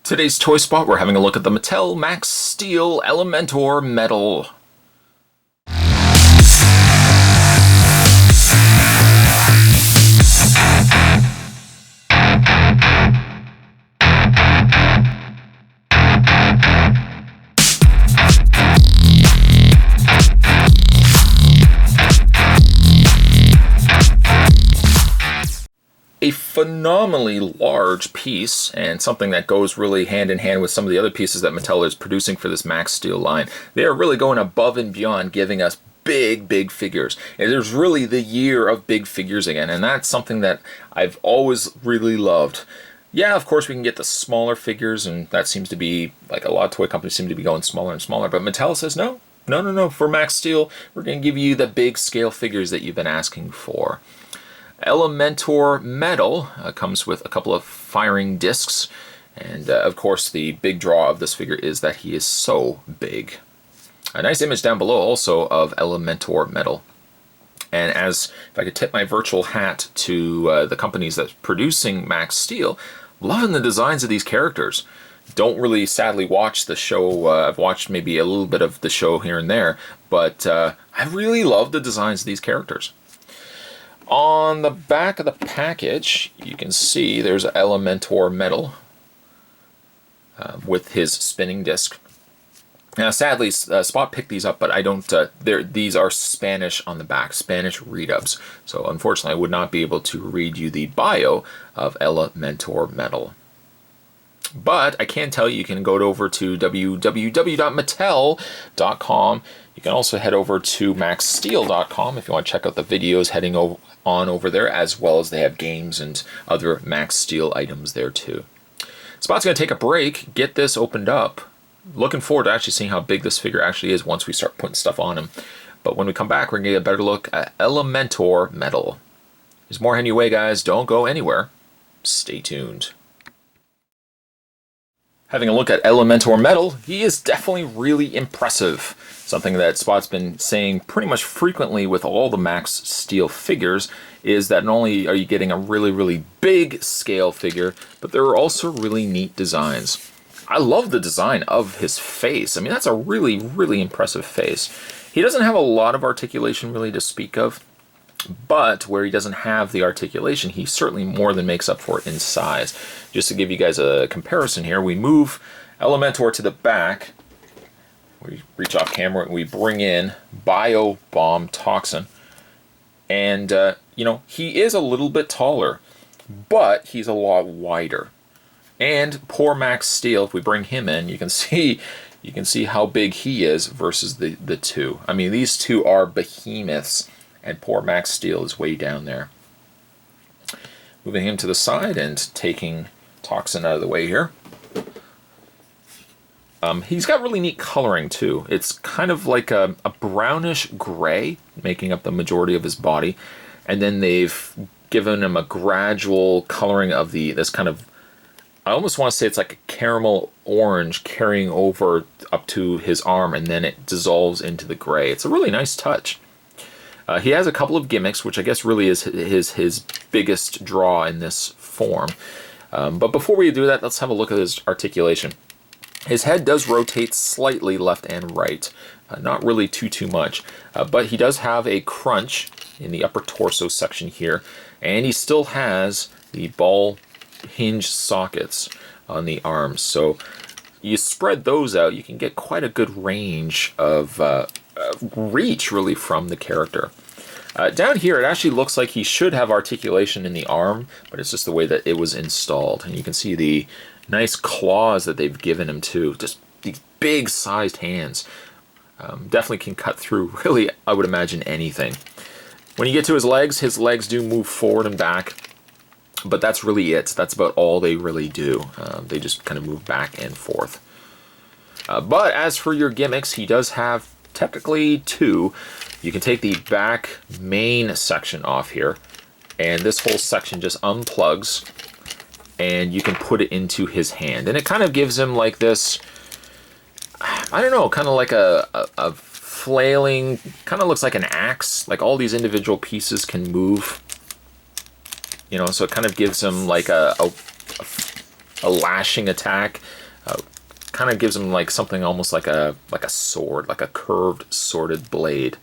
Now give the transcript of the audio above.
Today's Toy Spot, we're having a look at the Mattel Max Steel Elementor Metal. A phenomenally large piece, and something that goes really hand in hand with some of the other pieces that Mattel is producing for this Max Steel line. They are really going above and beyond, giving us big figures. And there's really the year of big figures again, and that's something that I've always really loved. Yeah, of course we can get the smaller figures, and that seems to be, like, a lot of toy companies seem to be going smaller and smaller, but Mattel says no. For Max Steel, we're going to give you the big scale figures that you've been asking for. Elementor Metal comes with a couple of firing discs, and of course the big draw of this figure is that he is so big. A nice image down below also of Elementor Metal. And as if I could tip my virtual hat to the companies that's producing Max Steel, loving the designs of these characters. Don't really sadly watch the show. I've watched maybe a little bit of the show here and there, but I really love the designs of these characters. On the back of the package, you can see there's Elementor Metal with his spinning disc. Now, sadly, Spot picked these up, but I don't. These are Spanish on the back, Spanish read-ups. So, unfortunately, I would not be able to read you the bio of Elementor Metal. But I can tell you, you can go over to www.mattel.com. You can also head over to maxsteel.com if you want to check out the videos heading on over there, as well as they have games and other Max Steel items there too. Spot's going to take a break, get this opened up. Looking forward to actually seeing how big this figure actually is once we start putting stuff on him. But when we come back, we're going to get a better look at Elementor Metal. There's more heading your way, guys. Don't go anywhere. Stay tuned. Having a look at Elementor Metal, he is definitely really impressive. Something that Spot's been saying pretty much frequently with all the Max Steel figures is that not only are you getting a really big scale figure, but there are also really neat designs. I love the design of his face. I mean, that's a really impressive face. He doesn't have a lot of articulation really to speak of, but where he doesn't have the articulation, he certainly more than makes up for it in size. Just to give you guys a comparison here, we move Elementor to the back, we reach off camera, and we bring in Bio Bomb Toxin, and you know, he is a little bit taller, but he's a lot wider. And poor Max Steel, if we bring him in, you can see how big he is versus the two. I mean, these two are behemoths, and poor Max Steel is way down there. Moving him to the side and taking Toxin out of the way here. He's got really neat coloring too. It's kind of like a brownish gray, making up the majority of his body, and then they've given him a gradual coloring of this kind of, I almost want to say it's like a caramel orange carrying over up to his arm, and then it dissolves into the gray. It's a really nice touch. He has a couple of gimmicks, which I guess really is his biggest draw in this form. But before we do that, let's have a look at his articulation. His head does rotate slightly left and right, not really too much, but he does have a crunch in the upper torso section here, and he still has the ball hinge sockets on the arms. So you spread those out, you can get quite a good range of reach really from the character. Down here, it actually looks like he should have articulation in the arm, but it's just the way that it was installed. And you can see the nice claws that they've given him too. Just these big sized hands. Definitely can cut through, really, I would imagine, anything. When you get to his legs do move forward and back, but that's really it. That's about all they really do. They just kind of move back and forth. But as for your gimmicks, he does have technically two. You can take the back main section off here, and this whole section just unplugs, and you can put it into his hand. And it kind of gives him like this, I don't know, kind of like a flailing, kind of looks like an axe. Like all these individual pieces can move, you know, so it kind of gives him like a a lashing attack. Kind of gives him like something almost like a sword, like a curved sworded blade.